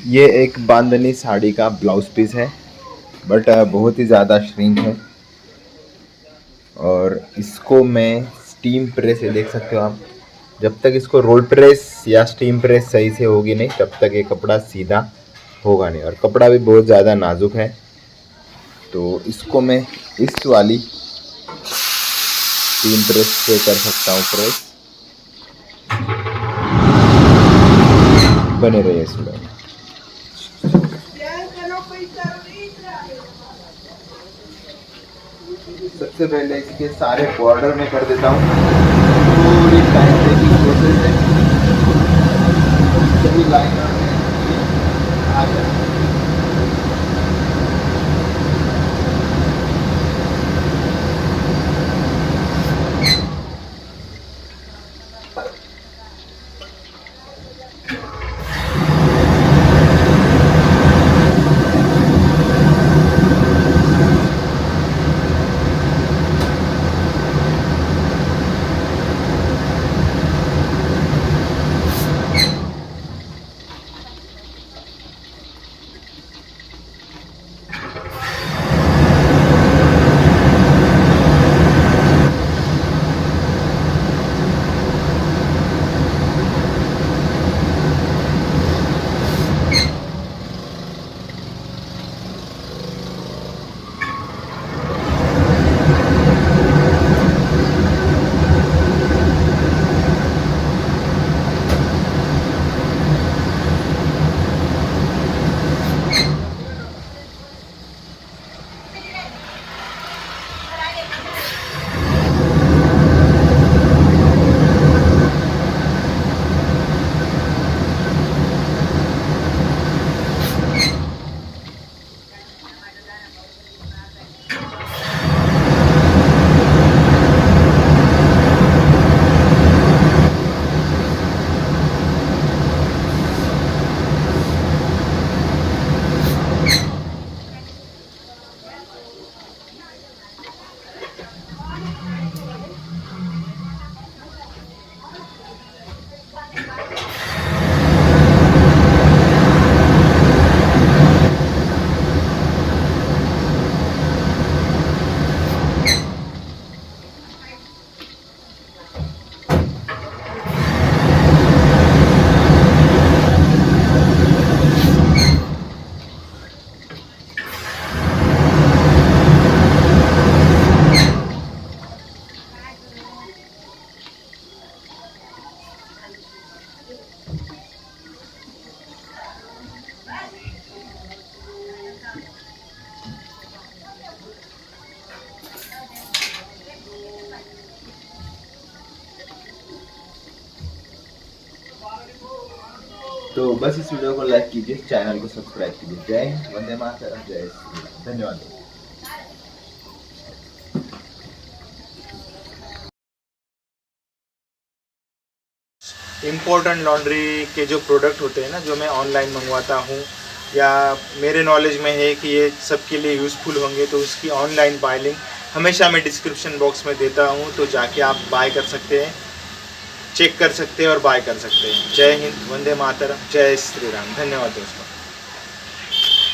ये एक बांधनी साड़ी का ब्लाउज पीस है, बट बहुत ही ज़्यादा श्रिंक है। और इसको मैं स्टीम प्रेस, ये देख सकते हो आप, जब तक इसको रोल प्रेस या स्टीम प्रेस सही से होगी नहीं तब तक ये कपड़ा सीधा होगा नहीं। और कपड़ा भी बहुत ज़्यादा नाजुक है, तो इसको मैं इस वाली स्टीम प्रेस से कर सकता हूँ प्रेस। बने रहिए इसमें। सबसे पहले इसके सारे बॉर्डर में कर देता हूँ। पूरी टाइम टेकिंग प्रोसेस है, सभी लाइन आ जाए। तो बस इस वीडियो को लाइक कीजिए, चैनल को सब्सक्राइब कीजिए। जय हिंद, वंदे मातरम, जय श्री राम। धन्यवाद। इम्पोर्टेंट लॉन्ड्री के जो प्रोडक्ट होते हैं ना, जो मैं ऑनलाइन मंगवाता हूँ या मेरे नॉलेज में है कि ये सबके लिए यूज़फुल होंगे, तो उसकी ऑनलाइन बाय लिंक हमेशा मैं डिस्क्रिप्शन बॉक्स में देता हूँ, तो जाके आप बाय कर सकते हैं, चेक कर सकते हैं और बाय कर सकते हैं। जय हिंद, वंदे मातरम, जय श्री राम। धन्यवाद दोस्तों।